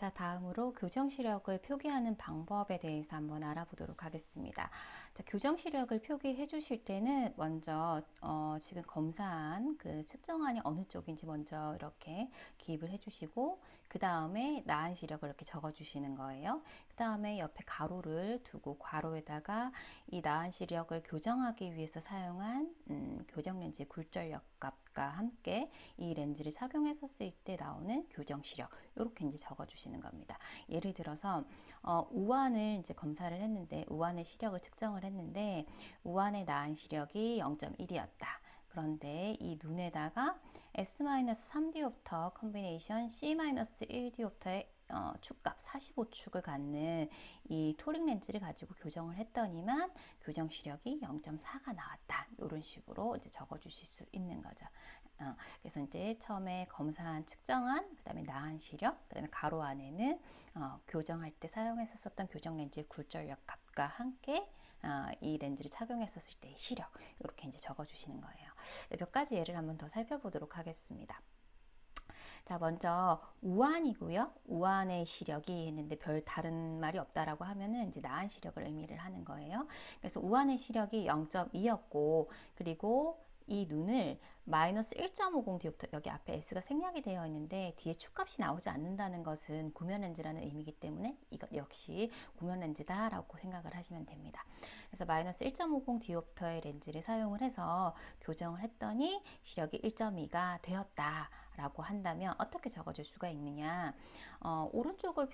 자, 다음으로 교정 시력을 표기하는 방법에 대해서 한번 알아보도록 하겠습니다. 자, 교정 시력을 표기해 주실 때는 먼저 지금 검사한 그 측정안이 어느 쪽인지 먼저 이렇게 기입을 해 주시고, 그 다음에 나은 시력을 이렇게 적어 주시는 거예요. 그 다음에 옆에 가로를 두고 괄호에다가 이 나은 시력을 교정하기 위해서 사용한 교정 렌즈의 굴절력 값과 함께 이 렌즈를 착용했었을 때 나오는 교정 시력, 이렇게 이제 적어 주시는 겁니다. 예를 들어서 우완을 이제 검사를 했는데, 우완의 시력을 측정을 했는데 우완의 나은 시력이 0.1이었다. 그런데 이 눈에다가 S-3디옵터 컨비네이션 C-1디옵터의 축값 45축을 갖는 이 토릭 렌즈를 가지고 교정을 했더니만 교정 시력이 0.4가 나왔다. 이런 식으로 이제 적어 주실 수 있는 거죠. 그래서 이제 처음에 검사한 측정한, 그 다음에 나은 시력, 그 다음에 가로 안에는 교정할 때 사용했었던 교정 렌즈의 굴절력 값과 함께 이 렌즈를 착용했었을 때의 시력, 이렇게 이제 적어 주시는 거예요. 몇 가지 예를 한번 더 살펴보도록 하겠습니다. 자, 먼저 우완이고요. 우완의 시력이 했는데 별 다른 말이 없다라고 하면은 이제 나은 시력을 의미를 하는 거예요. 그래서 우완의 시력이 0.2였고, 그리고 이 눈을 마이너스 1.50 디옵터, 여기 앞에 S가 생략이 되어 있는데 뒤에 축값이 나오지 않는다는 것은 구면 렌즈라는 의미이기 때문에 이것 역시 구면 렌즈다 라고 생각을 하시면 됩니다. 그래서 마이너스 1.50 디옵터의 렌즈를 사용을 해서 교정을 했더니 시력이 1.2가 되었다 라고 한다면 어떻게 적어줄 수가 있느냐. 오른쪽을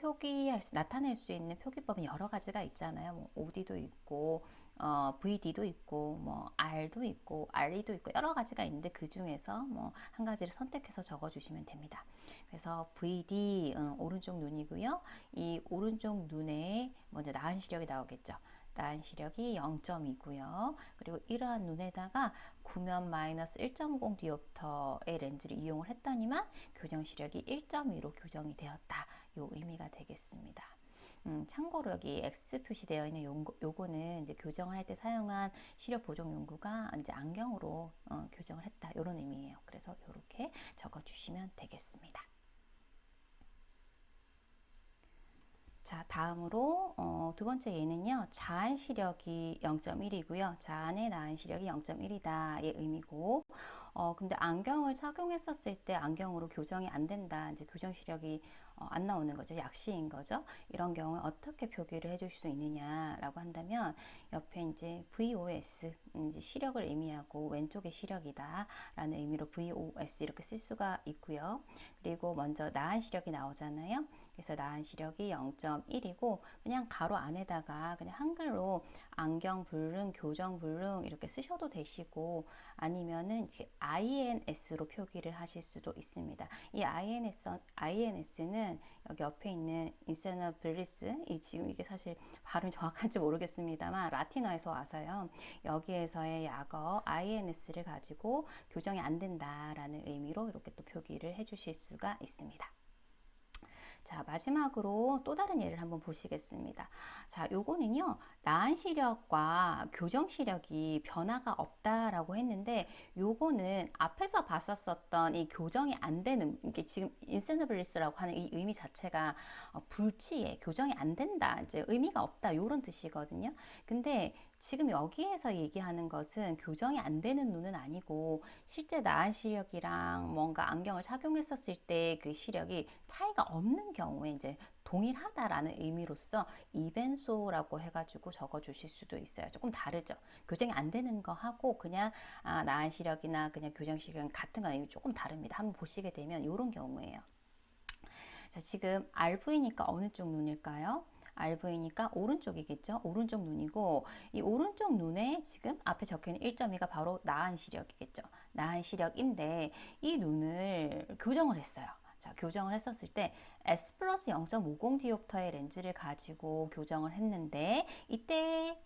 나타낼 수 있는 표기법은 여러 가지가 있잖아요. 뭐 OD도 있고 VD도 있고, 뭐 R도 있고, RE도 있고, 여러 가지가 있는데 그 중에서 뭐 한 가지를 선택해서 적어주시면 됩니다. 그래서 VD 오른쪽 눈이고요. 이 오른쪽 눈에 먼저 나은 시력이 나오겠죠. 나은 시력이 0.2고요. 그리고 이러한 눈에다가 구면 마이너스 1.50 디옵터의 렌즈를 이용을 했더니만 교정 시력이 1.2로 교정이 되었다. 요 의미가 되겠습니다. 참고로 여기 X 표시되어 있는 요거는 이제 교정을 할 때 사용한 시력 보정 용구가 이제 안경으로 교정을 했다, 이런 의미예요. 그래서 이렇게 적어 주시면 되겠습니다. 자, 다음으로 두 번째 예는요, 자안 시력이 0.1이고요. 자안의 나은 시력이 0.1이다의 의미고, 근데 안경을 착용했었을 때 안경으로 교정이 안 된다, 이제 교정 시력이 안 나오는 거죠. 약시인 거죠. 이런 경우에 어떻게 표기를 해줄 수 있느냐라고 한다면, 옆에 이제 VOS, 이제 시력을 의미하고 왼쪽의 시력이다라는 의미로 VOS 이렇게 쓸 수가 있고요. 그리고 먼저 나은 시력이 나오잖아요. 그래서 나은 시력이 0.1이고 그냥 가로 안에다가 그냥 한글로 안경 불능, 교정 불능 이렇게 쓰셔도 되시고, 아니면은 이제 INS로 표기를 하실 수도 있습니다. 이 INS는 여기 옆에 있는 인세너 블리스, 지금 이게 사실 발음이 정확한지 모르겠습니다만 라틴어에서 와서요. 여기에서의 약어 INS를 가지고 교정이 안 된다라는 의미로 이렇게 또 표기를 해주실 수가 있습니다. 자, 마지막으로 또 다른 예를 한번 보시겠습니다. 자, 요거는요, 나은 시력과 교정 시력이 변화가 없다라고 했는데, 요거는 앞에서 봤었던 이 교정이 안 되는, 이게 지금 인센서블리스라고 하는 이 의미 자체가 불치해, 교정이 안 된다, 이제 의미가 없다, 요런 뜻이거든요. 근데 지금 여기에서 얘기하는 것은 교정이 안 되는 눈은 아니고, 실제 나은 시력이랑 뭔가 안경을 착용했었을 때 그 시력이 차이가 없는 경우에 이제 동일하다라는 의미로서 이벤소라고 해가지고 적어주실 수도 있어요. 조금 다르죠. 교정이 안 되는 거 하고 그냥 나은 시력이나 그냥 교정 시력은 같은 거 의미 조금 다릅니다. 한번 보시게 되면 이런 경우예요. 자, 지금 RV니까 어느 쪽 눈일까요? RV니까 오른쪽이겠죠? 오른쪽 눈이고, 이 오른쪽 눈에 지금 앞에 적혀있는 1.2가 바로 나은 시력이겠죠? 나은 시력인데 이 눈을 교정을 했어요. 자, 교정을 했었을 때 S 플러스 0.50 디옵터의 렌즈를 가지고 교정을 했는데 이때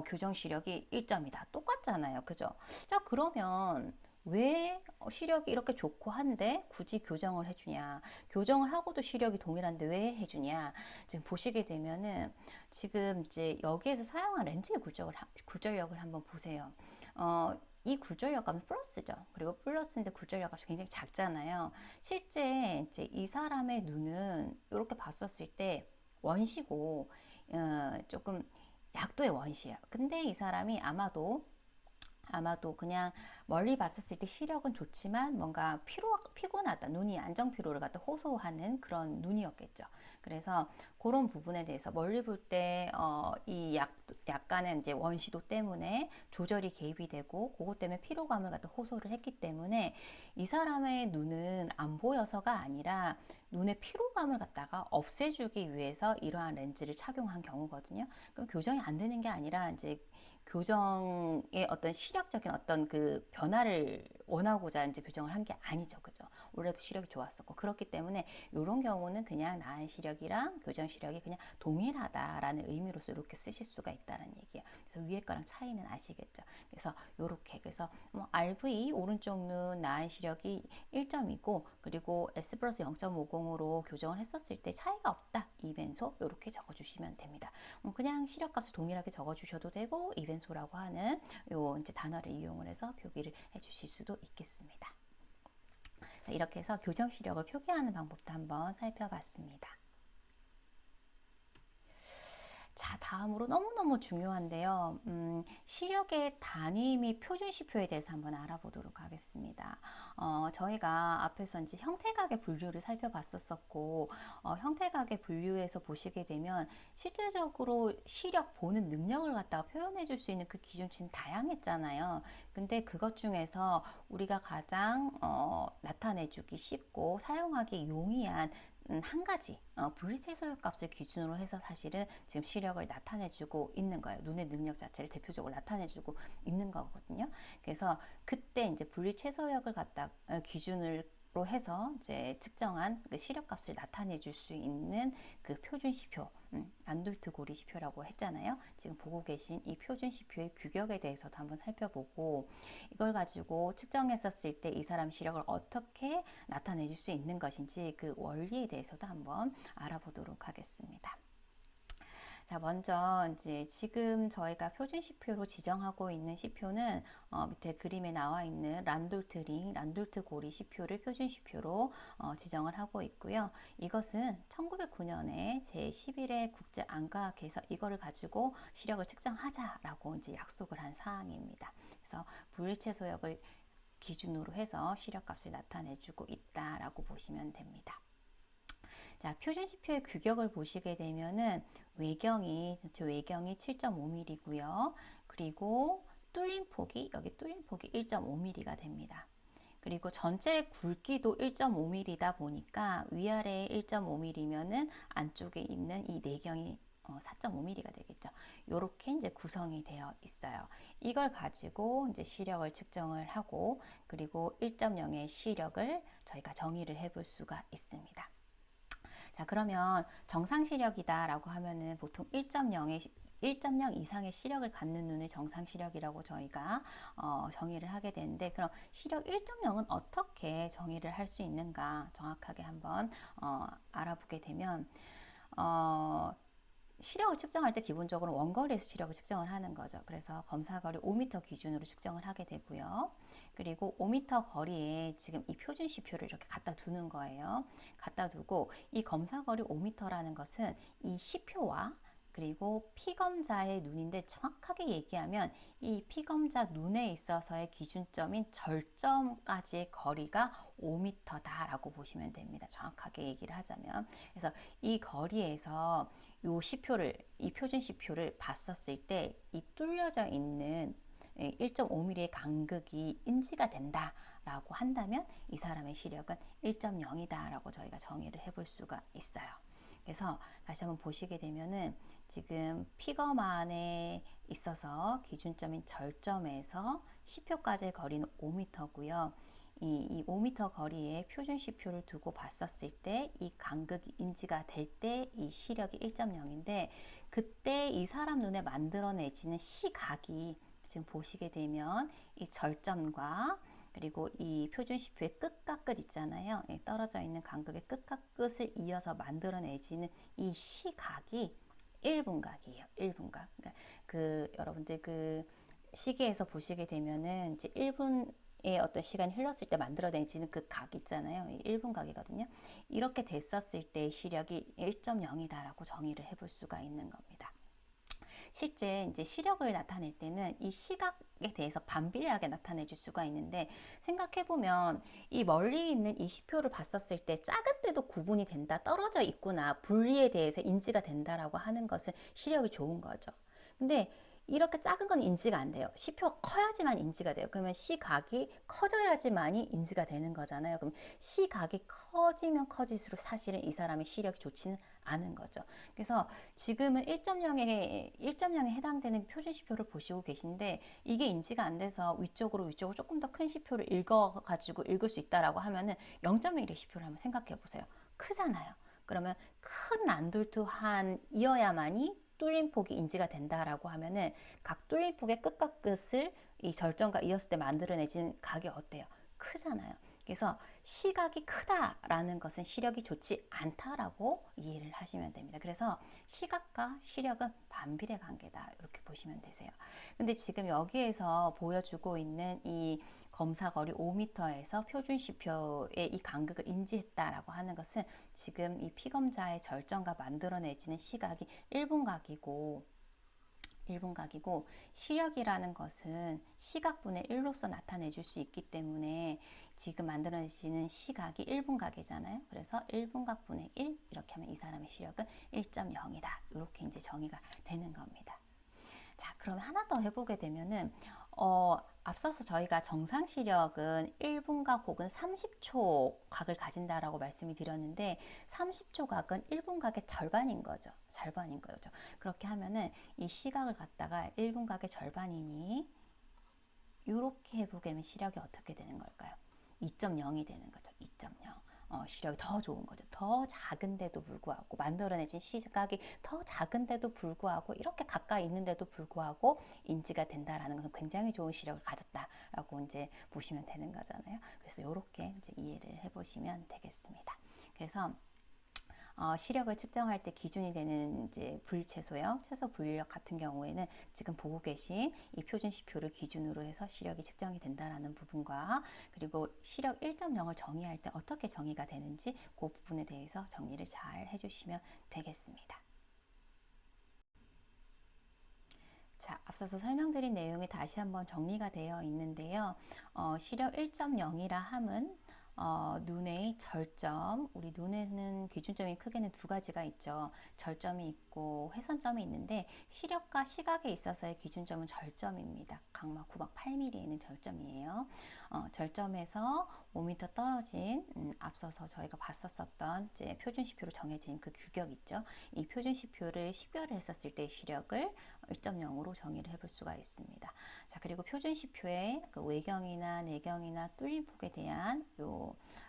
교정 시력이 1점이다. 똑같잖아요. 그죠? 자, 그러면 왜 시력이 이렇게 좋고 한데 굳이 교정을 해주냐? 교정을 하고도 시력이 동일한데 왜 해주냐? 지금 보시게 되면은 지금 이제 여기에서 사용한 렌즈의 굴절력을 한번 보세요. 이 굴절력감은 플러스죠. 그리고 플러스인데 굴절력감이 굉장히 작잖아요. 실제 이제 이 사람의 눈은 이렇게 봤었을 때 원시고 조금 약도의 원시예요. 근데 이 사람이 아마도 그냥 멀리 봤었을 때 시력은 좋지만 뭔가 피곤하다, 눈이 안정 피로를 갖다 호소하는 그런 눈이었겠죠. 그래서 그런 부분에 대해서 멀리 볼 때 이 약간의 이제 원시도 때문에 조절이 개입이 되고 그것 때문에 피로감을 갖다 호소를 했기 때문에 이 사람의 눈은 안 보여서가 아니라 눈의 피로감을 갖다가 없애주기 위해서 이러한 렌즈를 착용한 경우거든요. 그럼 교정이 안 되는 게 아니라 이제 교정의 어떤 시력적인 어떤 그 변화를 원하고자 이제 교정을 한 게 아니죠. 그죠? 원래도 시력이 좋았었고. 그렇기 때문에 이런 경우는 그냥 나은 시력이랑 교정 시력이 그냥 동일하다라는 의미로서 이렇게 쓰실 수가 있다는 얘기예요. 그래서 위에 거랑 차이는 아시겠죠? 그래서 이렇게. 그래서 뭐 RV 오른쪽 눈 나은 시력이 1점이고 그리고 S 플러스 0.50으로 교정을 했었을 때 차이가 없다. 이벤소 이렇게 적어주시면 됩니다. 그냥 시력값을 동일하게 적어주셔도 되고 이벤소라고 하는 요 이제 단어를 이용을 해서 표기를 해주실 수도 있겠습니다. 자, 이렇게 해서 교정 시력을 표기하는 방법도 한번 살펴봤습니다. 자, 다음으로 너무너무 중요한데요. 시력의 단위 및 표준시표에 대해서 한번 알아보도록 하겠습니다. 저희가 앞에서 이제 형태각의 분류를 살펴봤었고, 형태각의 분류에서 보시게 되면 실제적으로 시력 보는 능력을 갖다가 표현해 줄 수 있는 그 기준치는 다양했잖아요. 근데 그것 중에서 우리가 가장 나타내주기 쉽고 사용하기 용이한 한 가지 분리체소요 값을 기준으로 해서 사실은 지금 시력을 나타내주고 있는 거예요. 눈의 능력 자체를 대표적으로 나타내주고 있는 거거든요. 그래서 그때 이제 분리체소역을 갖다 기준으로 해서 이제 측정한 그 시력값을 나타내 줄 수 있는 그 표준시표, 란돌트 고리시표라고 했잖아요. 지금 보고 계신 이 표준시표의 규격에 대해서도 한번 살펴보고 이걸 가지고 측정했었을 때 이 사람 시력을 어떻게 나타내 줄 수 있는 것인지 그 원리에 대해서도 한번 알아보도록 하겠습니다. 자, 먼저 이제 지금 저희가 표준 시표로 지정하고 있는 시표는 밑에 그림에 나와 있는 란돌트 링, 란돌트 고리 시표를 표준 시표로 지정을 하고 있고요. 이것은 1909년에 제11회 국제 안과학회에서 이거를 가지고 시력을 측정하자라고 이제 약속을 한 사항입니다. 그래서 불일체 소역을 기준으로 해서 시력값을 나타내주고 있다라고 보시면 됩니다. 자, 표준시표의 규격을 보시게 되면은 외경이 7.5mm고요. 그리고 뚫린 폭이 여기 뚫린 폭이 1.5mm가 됩니다. 그리고 전체 굵기도 1.5mm다 보니까 위아래에 1.5mm면은 안쪽에 있는 이 내경이 4.5mm가 되겠죠. 이렇게 이제 구성이 되어 있어요. 이걸 가지고 이제 시력을 측정을 하고 그리고 1.0의 시력을 저희가 정의를 해볼 수가 있습니다. 자, 그러면 정상 시력이다라고 하면은 보통 1.0 이상의 시력을 갖는 눈을 정상 시력이라고 저희가 정의를 하게 되는데 그럼 시력 1.0은 어떻게 정의를 할 수 있는가 정확하게 한번 알아보게 되면 시력을 측정할 때 기본적으로 원거리에서 시력을 측정을 하는 거죠. 그래서 검사거리 5m 기준으로 측정을 하게 되고요. 그리고 5m 거리에 지금 이 표준 시표를 이렇게 갖다 두는 거예요. 갖다 두고 이 검사거리 5m라는 것은 이 시표와 그리고 피검자의 눈인데 정확하게 얘기하면 이 피검자 눈에 있어서의 기준점인 절점까지의 거리가 5m다라고 보시면 됩니다. 정확하게 얘기를 하자면. 그래서 이 거리에서 이 표준 시표를 봤었을 때 이 뚫려져 있는 1.5mm의 간극이 인지가 된다라고 한다면 이 사람의 시력은 1.0이다라고 저희가 정의를 해볼 수가 있어요. 그래서 다시 한번 보시게 되면은 지금 피검 안에 있어서 기준점인 절점에서 시표까지의 거리는 5m고요. 이 5m 거리에 표준 시표를 두고 봤었을 때 이 간극이 인지가 될 때 이 시력이 1.0인데 그때 이 사람 눈에 만들어내지는 시각이 지금 보시게 되면 이 절점과 그리고 이 표준시표의 끝과 끝 있잖아요. 떨어져 있는 간극의 끝과 끝을 이어서 만들어내지는 이 시각이 1분각이에요. 1분각. 그러니까 여러분들 시계에서 보시게 되면은 이제 1분의 어떤 시간이 흘렀을 때 만들어내지는 그 각 있잖아요. 1분 각이거든요. 이렇게 됐었을 때 시력이 1.0이다라고 정의를 해볼 수가 있는 겁니다. 실제 이제 시력을 나타낼 때는 이 시각에 대해서 반비례하게 나타내 줄 수가 있는데, 생각해보면 이 멀리 있는 이 시표를 봤었을 때 작은 데도 구분이 된다, 떨어져 있구나, 분리에 대해서 인지가 된다라고 하는 것은 시력이 좋은 거죠. 근데 이렇게 작은 건 인지가 안 돼요. 시표가 커야지만 인지가 돼요. 그러면 시각이 커져야지만이 인지가 되는 거잖아요. 그럼 시각이 커지면 커질수록 사실은 이 사람의 시력이 좋지는 않은 거죠. 그래서 지금은 1.0에 해당되는 표준시표를 보시고 계신데, 이게 인지가 안 돼서 위쪽으로 조금 더 큰 시표를 읽어가지고 읽을 수 있다라고 하면은 0.1의 시표를 한번 생각해 보세요. 크잖아요. 그러면 큰 란돌트한이어야만이 뚫림폭이 인지가 된다라고 하면은 각 뚫림폭의 끝과 끝을 이 절정과 이었을 때 만들어내진 각이 어때요? 크잖아요. 그래서 시각이 크다라는 것은 시력이 좋지 않다라고 이해를 하시면 됩니다. 그래서 시각과 시력은 반비례 관계다, 이렇게 보시면 되세요. 근데 지금 여기에서 보여주고 있는 이 검사거리 5m에서 표준시표의 이 간극을 인지했다라고 하는 것은 지금 이 피검자의 절정과 만들어내지는 시각이 1분각이고 시력이라는 것은 시각분의 1로서 나타내 줄 수 있기 때문에 지금 만들어지는 시각이 1분각이잖아요. 그래서 1분각분의 1 이렇게 하면 이 사람의 시력은 1.0이다. 이렇게 이제 정의가 되는 겁니다. 자, 그럼 하나 더 해보게 되면은 앞서서 저희가 정상 시력은 1분각 혹은 30초 각을 가진다라고 말씀이 드렸는데, 30초 각은 1분각의 절반인 거죠. 절반인 거죠. 그렇게 하면은 이 시각을 갖다가 1분각의 절반이니 이렇게 해보게 되면 시력이 어떻게 되는 걸까요? 2.0이 되는 거죠. 2.0. 시력이 더 좋은 거죠. 더 작은데도 불구하고, 만들어내진 시각이 더 작은데도 불구하고, 이렇게 가까이 있는데도 불구하고 인지가 된다라는 것은 굉장히 좋은 시력을 가졌다라고 이제 보시면 되는 거잖아요. 그래서 이렇게 이제 이해를 해보시면 되겠습니다. 그래서 시력을 측정할 때 기준이 되는 이제 불채소형, 채소 분류력 같은 경우에는 지금 보고 계신 이 표준시표를 기준으로 해서 시력이 측정이 된다라는 부분과, 그리고 시력 1.0을 정의할 때 어떻게 정의가 되는지 그 부분에 대해서 정리를 잘 해주시면 되겠습니다. 자, 앞서서 설명드린 내용이 다시 한번 정리가 되어 있는데요. 시력 1.0이라 함은 눈의 절점, 우리 눈에는 기준점이 크게는 두 가지가 있죠. 절점이 있고 회선점이 있는데, 시력과 시각에 있어서의 기준점은 절점입니다. 각막 9막 8mm에는 절점이에요. 절점에서 5m 떨어진 앞서서 저희가 봤었던 이제 표준시표로 정해진 그 규격 있죠. 이 표준시표를 식별을 했었을 때 시력을 1.0으로 정의를 해볼 수가 있습니다. 자, 그리고 표준시표의 그 외경이나 내경이나 뚫림폭에 대한 요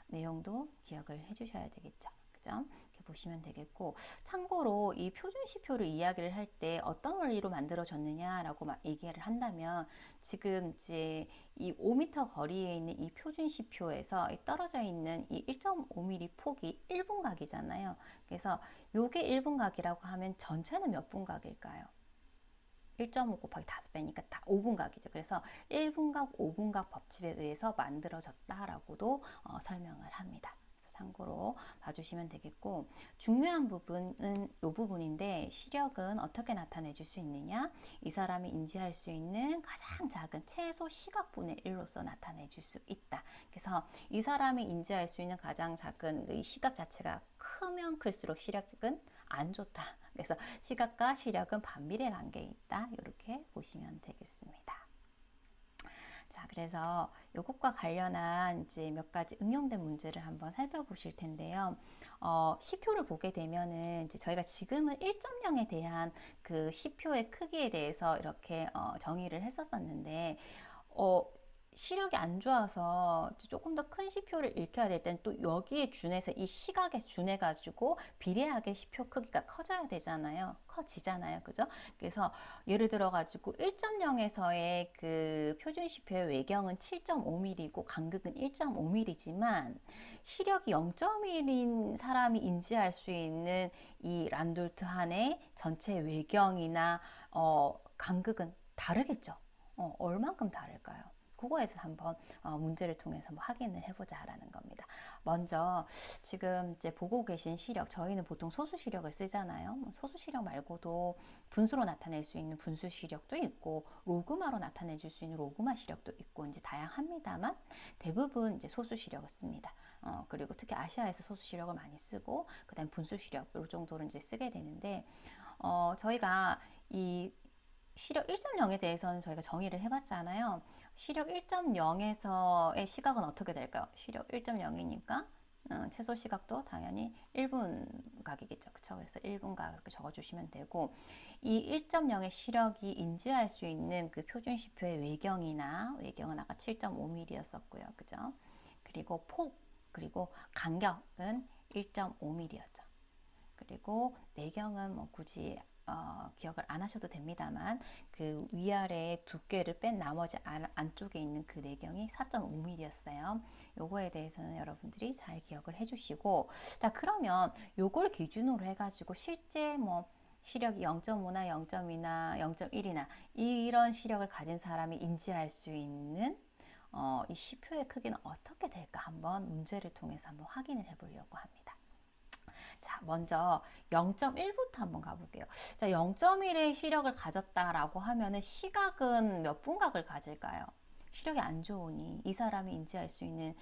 내용도 기억을 해주셔야 되겠죠. 그죠? 이렇게 보시면 되겠고, 참고로 이 표준시표를 이야기를 할 때 어떤 원리로 만들어졌느냐라고 얘기를 한다면, 지금 이제 이 5m 거리에 있는 이 표준시표에서 떨어져 있는 이 1.5mm 폭이 1분각이잖아요. 그래서 요게 1분각이라고 하면 전체는 몇 분각일까요? 1.5 곱하기 5배니까 다 5분각이죠. 그래서 1분각, 5분각 법칙에 의해서 만들어졌다라고도 설명을 합니다. 참고로 봐주시면 되겠고, 중요한 부분은 이 부분인데, 시력은 어떻게 나타내 줄 수 있느냐? 이 사람이 인지할 수 있는 가장 작은 최소 시각분의 1로서 나타내 줄 수 있다. 그래서 이 사람이 인지할 수 있는 가장 작은 이 시각 자체가 크면 클수록 시력은 안 좋다. 그래서 시각과 시력은 반비례 관계에 있다. 이렇게 보시면 되겠습니다. 자, 그래서 이것과 관련한 이제 몇 가지 응용된 문제를 한번 살펴보실 텐데요. 시표를 보게 되면은 이제 저희가 지금은 1.0에 대한 그 시표의 크기에 대해서 이렇게 정의를 했었었는데, 시력이 안 좋아서 조금 더 큰 시표를 읽혀야 될 때는 또 여기에 준해서 이 시각에 준해 가지고 비례하게 시표 크기가 커져야 되잖아요. 커지잖아요. 그죠? 그래서 예를 들어 가지고 1.0에서의 그 표준 시표의 외경은 7.5mm이고 간극은 1.5mm지만 시력이 0.1인 사람이 인지할 수 있는 이 란돌트 한의 전체 외경이나 간극은 다르겠죠. 얼만큼 다를까요? 그거에서 한번 문제를 통해서 한번 확인을 해보자라는 겁니다. 먼저 지금 이제 보고 계신 시력, 저희는 보통 소수 시력을 쓰잖아요. 소수 시력 말고도 분수로 나타낼 수 있는 분수 시력도 있고 로그마로 나타내 줄 수 있는 로그마 시력도 있고 이제 다양합니다만 대부분 이제 소수 시력을 씁니다. 그리고 특히 아시아에서 소수 시력을 많이 쓰고 그다음 분수 시력 이 정도를 이제 쓰게 되는데 저희가 이 시력 1.0에 대해서는 저희가 정의를 해봤잖아요. 시력 1.0에서의 시각은 어떻게 될까요? 시력 1.0이니까 최소 시각도 당연히 1분각이겠죠. 그쵸? 그래서 1분각 이렇게 적어주시면 되고 이 1.0의 시력이 인지할 수 있는 그 표준시표의 외경은 아까 7.5mm였었고요. 그죠? 그리고 폭, 그리고 간격은 1.5mm였죠. 그리고 내경은 뭐 굳이 기억을 안 하셔도 됩니다만 그 위아래 두께를 뺀 나머지 안쪽에 있는 그 내경이 4.5mm였어요. 요거에 대해서는 여러분들이 잘 기억을 해주시고 자 그러면 요걸 기준으로 해가지고 실제 뭐 시력이 0.5나 0.2나 0.1이나 이런 시력을 가진 사람이 인지할 수 있는 이 시표의 크기는 어떻게 될까 한번 문제를 통해서 한번 확인을 해보려고 합니다. 자, 먼저 0.1부터 한번 가볼게요. 자, 0.1의 시력을 가졌다라고 하면은 시각은 몇 분각을 가질까요? 시력이 안 좋으니 이 사람이 인지할 수 있는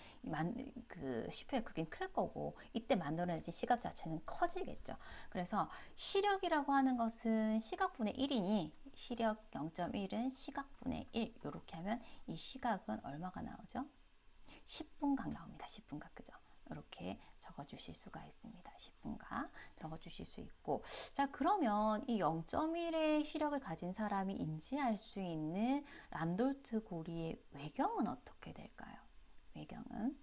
그 시표의 크기는 클 거고 이때 만들어내진 시각 자체는 커지겠죠. 그래서 시력이라고 하는 것은 시각분의 1이니 시력 0.1은 시각분의 1 이렇게 하면 이 시각은 얼마가 나오죠? 10분각 나옵니다. 10분각 그죠? 이렇게 적어주실 수가 있습니다. 10분각 적어주실 수 있고 자 그러면 이 0.1의 시력을 가진 사람이 인지할 수 있는 란돌트 고리의 외경은 어떻게 될까요? 외경은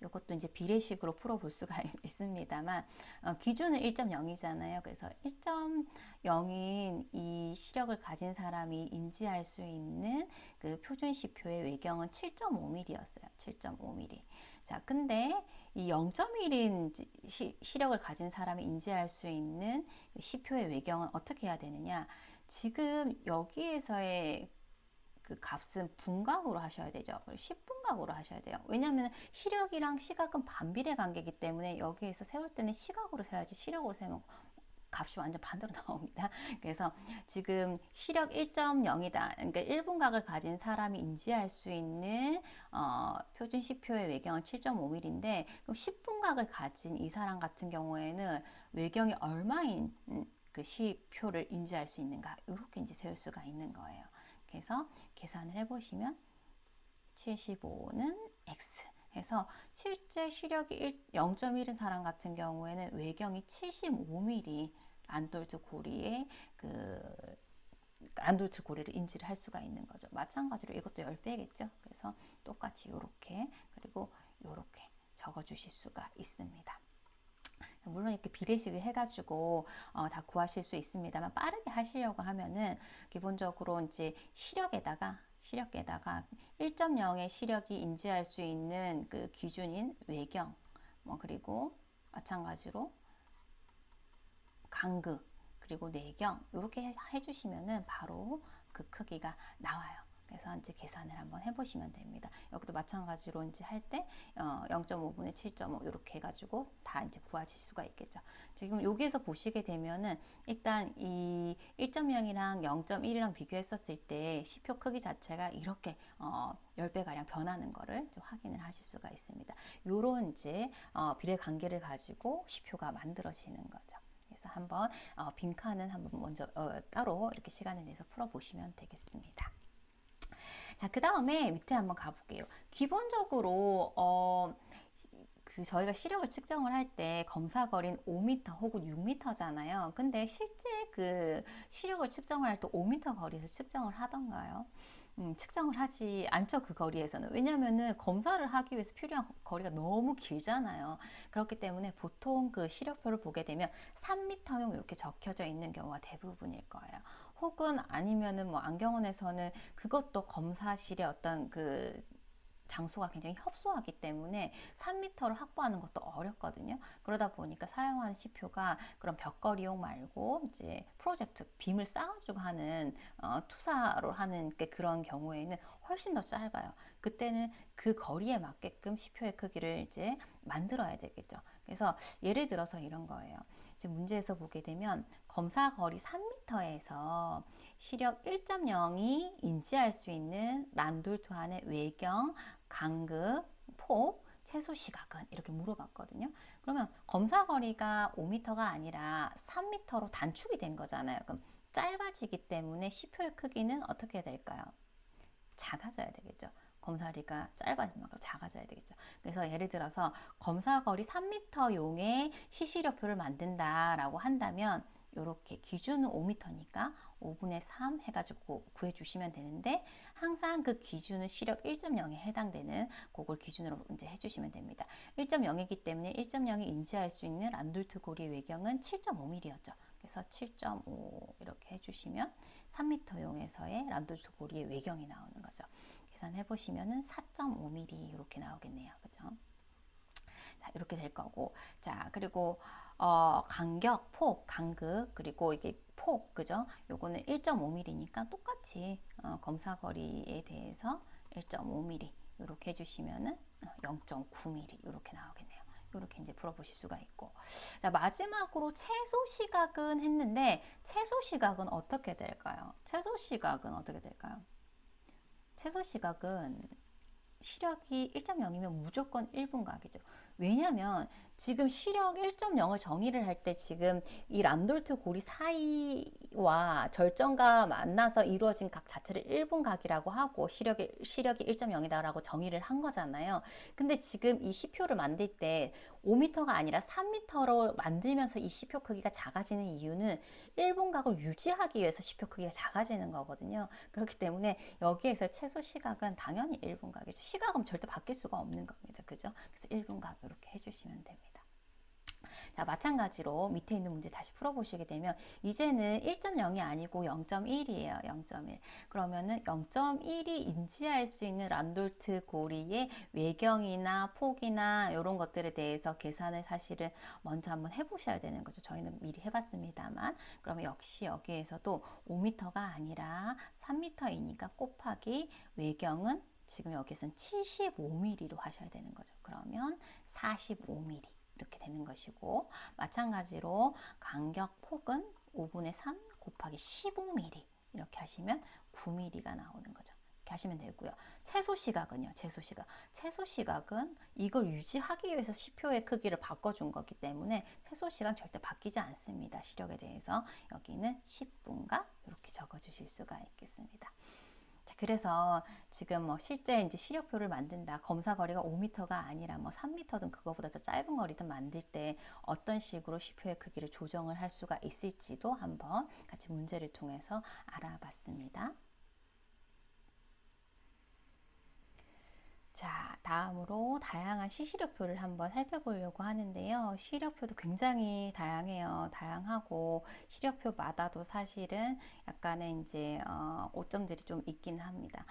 이것도 이제 비례식으로 풀어볼 수가 있습니다만 기준은 1.0이잖아요. 그래서 1.0인 이 시력을 가진 사람이 인지할 수 있는 그 표준시표의 외경은 7.5mm였어요. 7.5mm. 자, 근데 이 0.1인 시력을 가진 사람이 인지할 수 있는 시표의 외경은 어떻게 해야 되느냐? 지금 여기에서의 그 값은 분각으로 하셔야 되죠. 10분각으로 하셔야 돼요. 왜냐하면 시력이랑 시각은 반비례 관계이기 때문에 여기에서 세울 때는 시각으로 세야지 시력으로 세면 값이 완전 반대로 나옵니다. 그래서 지금 시력 1.0이다. 그러니까 1분각을 가진 사람이 인지할 수 있는 표준 시표의 외경은 7.5mm인데 그럼 10분각을 가진 이 사람 같은 경우에는 외경이 얼마인 그 시표를 인지할 수 있는가 이렇게 이제 세울 수가 있는 거예요. 그래서 계산을 해보시면 75는 X 해서 실제 시력이 0.1인 사람 같은 경우에는 외경이 75mm 란돌트 고리의 그 란돌트 고리를 인지를 할 수가 있는 거죠. 마찬가지로 이것도 10배겠죠. 그래서 똑같이 이렇게 그리고 이렇게 적어 주실 수가 있습니다. 물론 이렇게 비례식을 해가지고 다 구하실 수 있습니다만 빠르게 하시려고 하면은 기본적으로 이제 시력에다가 1.0의 시력이 인지할 수 있는 그 기준인 외경 뭐 그리고 마찬가지로 간극 그리고 내경 이렇게 해주시면은 바로 그 크기가 나와요. 그래서 이제 계산을 한번 해보시면 됩니다. 여기도 마찬가지로 이제 할 때 0.5분의 7.5 이렇게 해가지고 다 이제 구하실 수가 있겠죠. 지금 여기에서 보시게 되면은 일단 이 1.0이랑 0.1이랑 비교했었을 때 시표 크기 자체가 이렇게 10배 가량 변하는 거를 확인을 하실 수가 있습니다. 요런 이제 비례 관계를 가지고 시표가 만들어지는 거죠. 그래서 한번 빈칸은 한번 먼저 따로 이렇게 시간을 내서 풀어보시면 되겠습니다. 자, 그 다음에 밑에 한번 가볼게요. 기본적으로 그 저희가 시력을 측정을 할 때 검사거리는 5m 혹은 6m잖아요. 근데 실제 그 시력을 측정할 때 5m 거리에서 측정을 하던가요? 측정을 하지 않죠, 그 거리에서는. 왜냐면은 검사를 하기 위해서 필요한 거리가 너무 길잖아요. 그렇기 때문에 보통 그 시력표를 보게 되면 3m용 이렇게 적혀져 있는 경우가 대부분일 거예요. 혹은 아니면은 뭐 안경원에서는 그것도 검사실의 어떤 그 장소가 굉장히 협소하기 때문에 3m를 확보하는 것도 어렵거든요. 그러다 보니까 사용하는 시표가 그런 벽걸이용 말고 이제 프로젝트 빔을 싸가지고 하는 투사로 하는 그런 경우에는 훨씬 더 짧아요. 그때는 그 거리에 맞게끔 시표의 크기를 이제 만들어야 되겠죠. 그래서 예를 들어서 이런 거예요. 지금 문제에서 보게 되면 검사 거리 3m에서 시력 1.0이 인지할 수 있는 란돌토안의 외경, 간극, 폭, 최소 시각은 이렇게 물어봤거든요. 그러면 검사 거리가 5m가 아니라 3m로 단축이 된 거잖아요. 그럼 짧아지기 때문에 시표의 크기는 어떻게 될까요? 작아져야 되겠죠. 검사거리가 짧아진 만큼 작아져야 되겠죠. 그래서 예를 들어서 검사거리 3m용의 시시력표를 만든다라고 한다면 이렇게 기준은 5m니까 5분의 3 해가지고 구해주시면 되는데 항상 그 기준은 시력 1.0에 해당되는 그걸 기준으로 이제 해주시면 됩니다. 1.0이기 때문에 1.0이 인지할 수 있는 란돌트 고리의 외경은 7.5mm였죠. 그래서 7.5 이렇게 해주시면 3m용에서의 란돌트 고리의 외경이 나오는 거죠. 계산해 보시면은 4.5mm 이렇게 나오겠네요. 그죠? 자, 이렇게 될 거고. 자, 그리고 간격, 폭, 간극, 그리고 이게 폭, 그죠? 요거는 1.5mm니까 똑같이 검사거리에 대해서 1.5mm 이렇게 해주시면은 0.9mm 이렇게 나오겠네요. 이렇게 이제 풀어보실 수가 있고. 자, 마지막으로 최소 시각은 했는데, 최소 시각은 어떻게 될까요? 최소 시각은 어떻게 될까요? 최소 시각은 시력이 1.0이면 무조건 1분각이죠. 왜냐면 지금 시력 1.0을 정의를 할 때 지금 이 람돌트 고리 사이와 절정과 만나서 이루어진 각 자체를 1분각이라고 하고 시력이 1.0이다라고 정의를 한 거잖아요. 근데 지금 이 시표를 만들 때 5m가 아니라 3m로 만들면서 이 시표 크기가 작아지는 이유는 1분각을 유지하기 위해서 시표 크기가 작아지는 거거든요. 그렇기 때문에 여기에서 최소 시각은 당연히 1분각이죠. 시각은 절대 바뀔 수가 없는 겁니다. 그죠? 그래서 1분각 이렇게 해주시면 됩니다. 자, 마찬가지로 밑에 있는 문제 다시 풀어보시게 되면 이제는 1.0이 아니고 0.1이에요. 0.1. 그러면은 0.1이 인지할 수 있는 람돌트 고리의 외경이나 폭이나 이런 것들에 대해서 계산을 사실은 먼저 한번 해보셔야 되는 거죠. 저희는 미리 해봤습니다만. 그러면 역시 여기에서도 5m가 아니라 3m이니까 곱하기 외경은 지금 여기서는 75mm로 하셔야 되는 거죠. 그러면 45mm. 이렇게 되는 것이고 마찬가지로 간격 폭은 5분의 3 곱하기 15mm 이렇게 하시면 9mm가 나오는 거죠. 이렇게 하시면 되고요. 최소 시각은요. 최소 시각은 이걸 유지하기 위해서 시표의 크기를 바꿔준 거기 때문에 최소 시간 절대 바뀌지 않습니다. 시력에 대해서 여기는 10분각 이렇게 적어주실 수가 있겠습니다. 자, 그래서 지금 뭐 실제 이제 시력표를 만든다. 검사 거리가 5m가 아니라 뭐 3m든 그거보다 더 짧은 거리든 만들 때 어떤 식으로 시표의 크기를 조정을 할 수가 있을지도 한번 같이 문제를 통해서 알아봤습니다. 자, 다음으로 다양한 시시력표를 한번 살펴보려고 하는데요. 시력표도 굉장히 다양하고 시력표마다도 사실은 약간의 이제 오점들이 좀 있긴 합니다.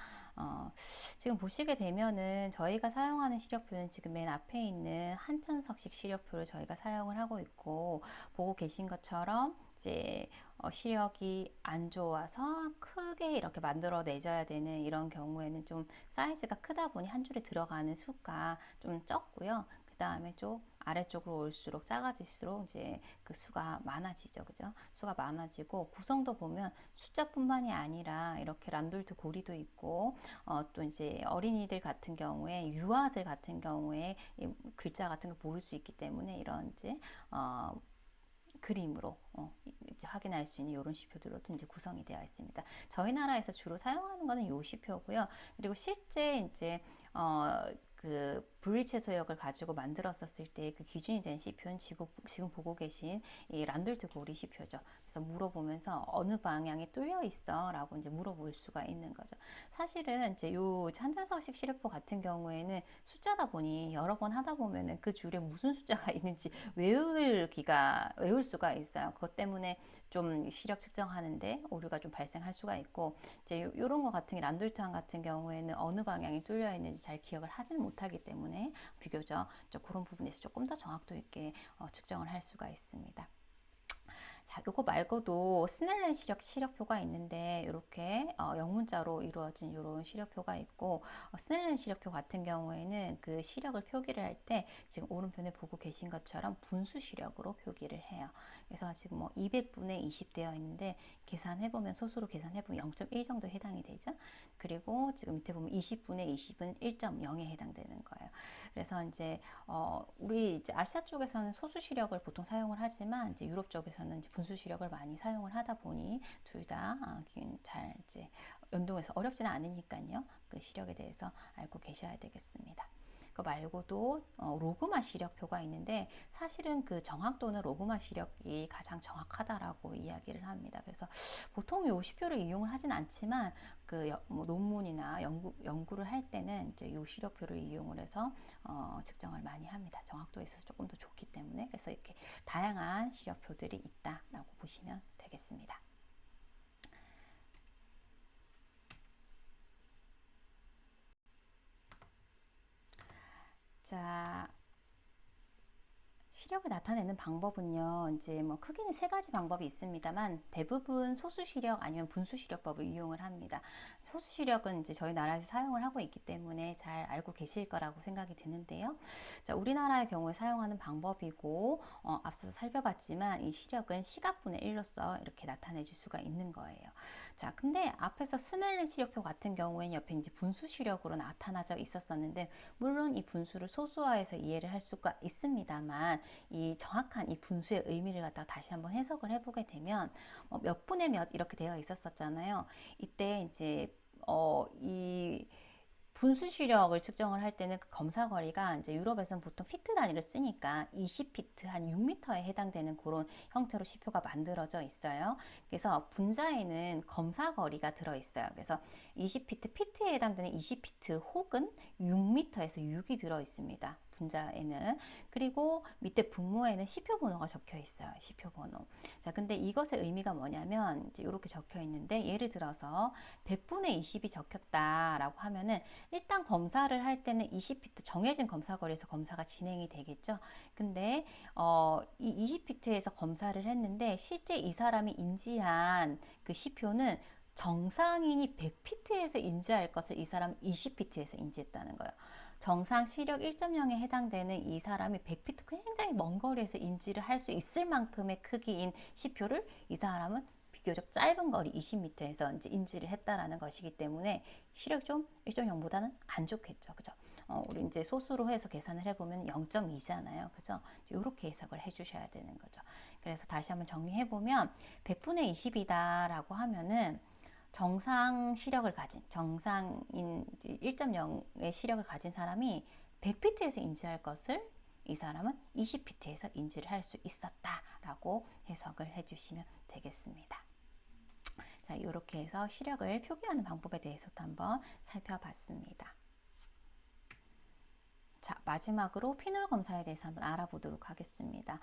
지금 보시게 되면은 저희가 사용하는 시력표는 지금 맨 앞에 있는 한천석식 시력표를 저희가 사용을 하고 있고 보고 계신 것처럼 이제 시력이 안 좋아서 크게 이렇게 만들어 내줘야 되는 이런 경우에는 좀 사이즈가 크다 보니 한 줄에 들어가는 수가 좀 적고요. 그 다음에 좀 아래쪽으로 올수록 작아질수록 이제 그 수가 많아지죠. 그죠? 수가 많아지고 구성도 보면 숫자뿐만이 아니라 이렇게 란돌트 고리도 있고 또 이제 어린이들 같은 경우에 유아들 같은 경우에 글자 같은 걸 모를 수 있기 때문에 이런 이제 그림으로 이제 확인할 수 있는 이런 시표들로도 이제 구성이 되어 있습니다. 저희 나라에서 주로 사용하는 거는 이 시표고요. 그리고 실제 이제 그 분리채소역을 가지고 만들었었을 때 그 기준이 된 시표는 지금 보고 계신 이 란돌트 고리 시표죠. 그래서 물어보면서 어느 방향이 뚫려 있어라고 이제 물어볼 수가 있는 거죠. 사실은 이제 요 한전성식 시력표 같은 경우에는 숫자다 보니 여러 번 하다 보면은 그 줄에 무슨 숫자가 있는지 외울 수가 있어요. 그것 때문에 좀 시력 측정하는데 오류가 좀 발생할 수가 있고, 이제 요런 거 같은 게 란돌트항 같은 경우에는 어느 방향이 뚫려 있는지 잘 기억을 하지는 못하기 때문에 비교적 그런 부분에서 조금 더 정확도 있게 측정을 할 수가 있습니다. 자, 요거 말고도 스넬렌 시력표가 있는데 이렇게 영문자로 이루어진 이런 시력표가 있고, 스넬렌 시력표 같은 경우에는 그 시력을 표기를 할 때 지금 오른편에 보고 계신 것처럼 분수 시력으로 표기를 해요. 그래서 지금 뭐 200분의 20 되어 있는데 계산해보면 소수로 계산해보면 0.1 정도 해당이 되죠. 그리고 지금 밑에 보면 20분의 20은 1.0에 해당되는 거예요. 그래서 이제 우리 이제 아시아 쪽에서는 소수 시력을 보통 사용을 하지만 이제 유럽 쪽에서는 이제 분수 시력을 많이 사용을 하다 보니 둘 다 잘 이제 연동해서 어렵지는 않으니까요. 그 시력에 대해서 알고 계셔야 되겠습니다. 그 말고도 로그마 시력표가 있는데 사실은 그 정확도는 로그마 시력이 가장 정확하다라고 이야기를 합니다. 그래서 보통 요 시표를 이용을 하진 않지만 그 뭐 논문이나 연구를 할 때는 이제 요 시력표를 이용을 해서 측정을 많이 합니다. 정확도에 있어서 조금 더 좋기 때문에. 그래서 이렇게 다양한 시력표들이 있다라고 보시면 되겠습니다. 자, 시력을 나타내는 방법은요, 이제 뭐 크게는 세 가지 방법이 있습니다만 대부분 소수 시력 아니면 분수 시력법을 이용을 합니다. 소수 시력은 이제 저희 나라에서 사용을 하고 있기 때문에 잘 알고 계실 거라고 생각이 드는데요. 자, 우리나라의 경우에 사용하는 방법이고, 앞서서 살펴봤지만 이 시력은 시각분의 1로서 이렇게 나타내 줄 수가 있는 거예요. 자, 근데 앞에서 스넬렌 시력표 같은 경우에는 옆에 이제 분수 시력으로 나타나져 있었었는데, 물론 이 분수를 소수화해서 이해를 할 수가 있습니다만 이 정확한 이 분수의 의미를 갖다가 다시 한번 해석을 해보게 되면 몇 분의 몇 이렇게 되어 있었잖아요. 이때 이제 이 분수 시력을 측정을 할 때는 그 검사 거리가 이제 유럽에서는 보통 피트 단위를 쓰니까 20피트 한 6m에 해당되는 그런 형태로 시표가 만들어져 있어요. 그래서 분자에는 검사 거리가 들어 있어요. 그래서 20피트, 피트에 해당되는 20피트 혹은 6m에서 6이 들어 있습니다. 분자에는. 그리고 밑에 분모에는 시표 번호가 적혀 있어요. 시표 번호. 자, 근데 이것의 의미가 뭐냐면 이제 이렇게 적혀 있는데, 예를 들어서 100분의 20이 적혔다라고 하면은 일단 검사를 할 때는 20피트 정해진 검사 거리에서 검사가 진행이 되겠죠. 근데 이 20피트에서 검사를 했는데 실제 이 사람이 인지한 그 시표는 정상인이 100피트에서 인지할 것을 이 사람은 20피트에서 인지했다는 거예요. 정상 시력 1.0에 해당되는 이 사람이 100피트 굉장히 먼 거리에서 인지를 할 수 있을 만큼의 크기인 시표를 이 사람은 비교적 짧은 거리 20m에서 이제 인지를 했다라는 것이기 때문에 시력 좀 1.0보다는 안 좋겠죠. 그죠? 우리 이제 소수로 해서 계산을 해보면 0.2잖아요. 그죠? 이렇게 해석을 해주셔야 되는 거죠. 그래서 다시 한번 정리해보면 100분의 20이다라고 하면은 정상 시력을 가진, 정상인 1.0의 시력을 가진 사람이 100피트에서 인지할 것을 이 사람은 20피트에서 인지를 할 수 있었다라고 해석을 해주시면 되겠습니다. 자, 이렇게 해서 시력을 표기하는 방법에 대해서도 한번 살펴봤습니다. 자, 마지막으로 피놀 검사에 대해서 한번 알아보도록 하겠습니다.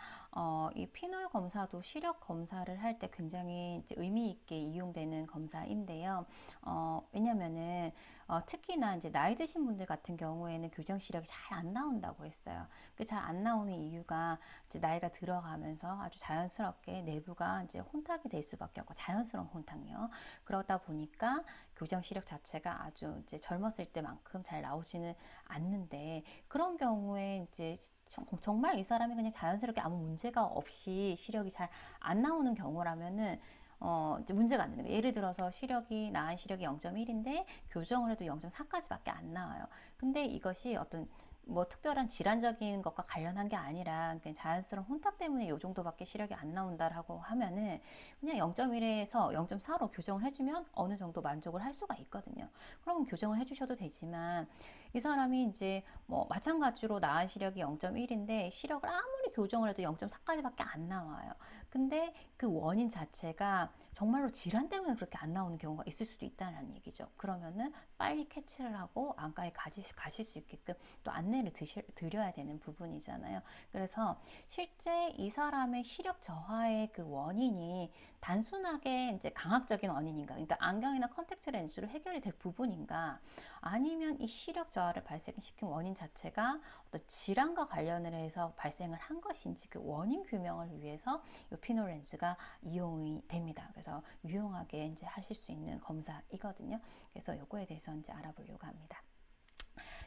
이 피놀 검사도 시력 검사를 할 때 굉장히 이제 의미 있게 이용되는 검사인데요. 왜냐면은 특히나 이제 나이 드신 분들 같은 경우에는 교정 시력이 잘 안 나온다고 했어요. 그 잘 안 나오는 이유가 이제 나이가 들어가면서 아주 자연스럽게 내부가 이제 혼탁이 될 수밖에 없고, 자연스러운 혼탁요. 그러다 보니까 교정 시력 자체가 아주 이제 젊었을 때만큼 잘 나오지는 않는데, 그런 경우에 이제 정말 이 사람이 그냥 자연스럽게 아무 문제가 없이 시력이 잘 안 나오는 경우라면은 이제 문제가 안 되는 거예요. 예를 들어서 나은 시력이 0.1인데 교정을 해도 0.4까지밖에 안 나와요. 근데 이것이 어떤 뭐 특별한 질환적인 것과 관련한 게 아니라 그냥 자연스러운 혼탁 때문에 이 정도밖에 시력이 안 나온다라고 하면은 그냥 0.1에서 0.4로 교정을 해주면 어느 정도 만족을 할 수가 있거든요. 그러면 교정을 해주셔도 되지만 이 사람이 이제 뭐 마찬가지로 나은 시력이 0.1인데 시력을 아무리 교정을 해도 0.4까지밖에 안 나와요. 근데 그 원인 자체가 정말로 질환 때문에 그렇게 안 나오는 경우가 있을 수도 있다는 얘기죠. 그러면은 빨리 캐치를 하고 안과에 가실 수 있게끔 또 안내를 드려야 되는 부분이잖아요. 그래서 실제 이 사람의 시력 저하의 그 원인이 단순하게 이제 강압적인 원인인가, 그러니까 안경이나 컨택트 렌즈로 해결이 될 부분인가, 아니면 이 시력 저하를 발생시킨 원인 자체가 어떤 질환과 관련을 해서 발생을 한 것인지 그 원인 규명을 위해서 이 피놀 렌즈가 이용이 됩니다. 그래서 유용하게 이제 하실 수 있는 검사이거든요. 그래서 요거에 대해서 이제 알아보려고 합니다.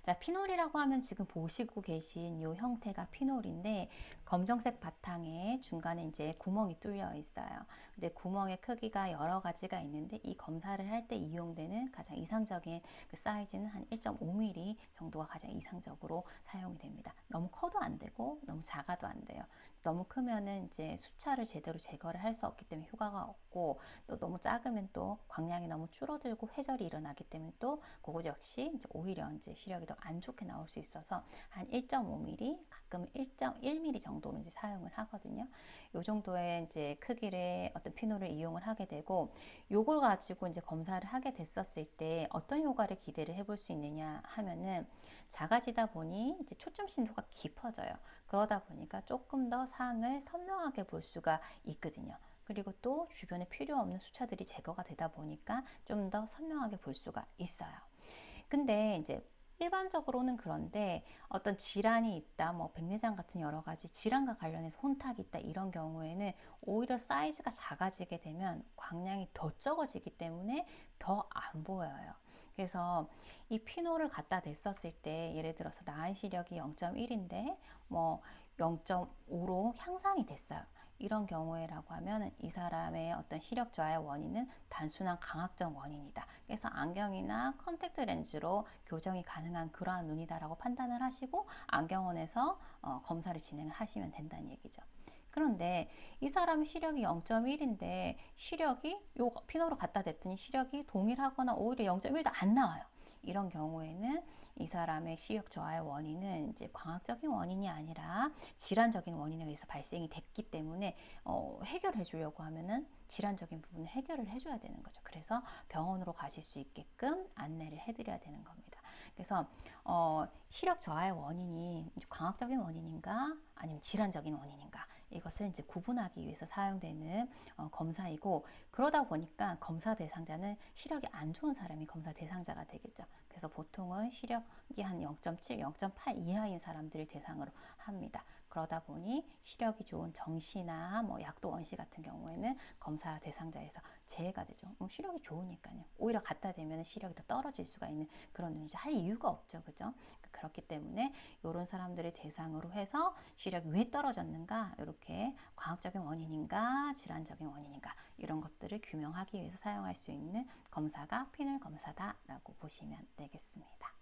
자, 피놀이라고 하면 지금 보시고 계신 이 형태가 피놀인데 검정색 바탕에 중간에 이제 구멍이 뚫려 있어요. 근데 구멍의 크기가 여러 가지가 있는데 이 검사를 할 때 이용되는 가장 이상적인 그 사이즈는 한 1.5mm 정도가 가장 이상적으로 사용이 됩니다. 너무 커도 안 되고 너무 작아도 안 돼요. 너무 크면은 이제 수차를 제대로 제거를 할 수 없기 때문에 효과가 없고, 또 너무 작으면 또 광량이 너무 줄어들고 회절이 일어나기 때문에 또 그거 역시 이제 오히려 이제 시력이 더 안 좋게 나올 수 있어서 한 1.5mm, 가끔 1.1mm 정도로 이제 사용을 하거든요. 요 정도의 이제 크기의 어떤 피놀을 이용을 하게 되고, 요걸 가지고 이제 검사를 하게 됐었을 때 어떤 효과를 기대를 해볼 수 있느냐 하면은, 작아지다 보니 이제 초점 심도가 깊어져요. 그러다 보니까 조금 더 상을 선명하게 볼 수가 있거든요. 그리고 또 주변에 필요 없는 수차들이 제거가 되다 보니까 좀 더 선명하게 볼 수가 있어요. 근데 이제 일반적으로는 그런데 어떤 질환이 있다, 뭐 백내장 같은 여러 가지 질환과 관련해서 혼탁이 있다, 이런 경우에는 오히려 사이즈가 작아지게 되면 광량이 더 적어지기 때문에 더 안 보여요. 그래서 이 피노를 갖다 댔었을 때 예를 들어서 나은 시력이 0.1인데 뭐 0.5로 향상이 됐어요. 이런 경우에라고 하면 이 사람의 어떤 시력 저하의 원인은 단순한 강압적 원인이다. 그래서 안경이나 컨택트 렌즈로 교정이 가능한 그러한 눈이다라고 판단을 하시고 안경원에서 검사를 진행을 하시면 된다는 얘기죠. 그런데 이 사람의 시력이 0.1인데 시력이 요 피노로 갖다 댔더니 시력이 동일하거나 오히려 0.1도 안 나와요. 이런 경우에는 이 사람의 시력 저하의 원인은 이제 광학적인 원인이 아니라 질환적인 원인에 의해서 발생이 됐기 때문에 해결해 주려고 하면은 질환적인 부분을 해결을 해줘야 되는 거죠. 그래서 병원으로 가실 수 있게끔 안내를 해드려야 되는 겁니다. 그래서 시력 저하의 원인이 광학적인 원인인가 아니면 질환적인 원인인가, 이것을 이제 구분하기 위해서 사용되는 검사이고, 그러다 보니까 검사 대상자는 시력이 안 좋은 사람이 검사 대상자가 되겠죠. 그래서 보통은 시력이 한 0.7, 0.8 이하인 사람들을 대상으로 합니다. 그러다 보니 시력이 좋은 정시나 뭐 약도 원시 같은 경우에는 검사 대상자에서 제외가 되죠. 시력이 좋으니까요. 오히려 갖다 대면 시력이 더 떨어질 수가 있는 그런 눈이죠. 할 이유가 없죠. 그죠? 그렇기 때문에 이런 사람들을 대상으로 해서 시력이 왜 떨어졌는가, 이렇게 과학적인 원인인가 질환적인 원인인가, 이런 것들을 규명하기 위해서 사용할 수 있는 검사가 피놀 검사다라고 보시면 되겠습니다.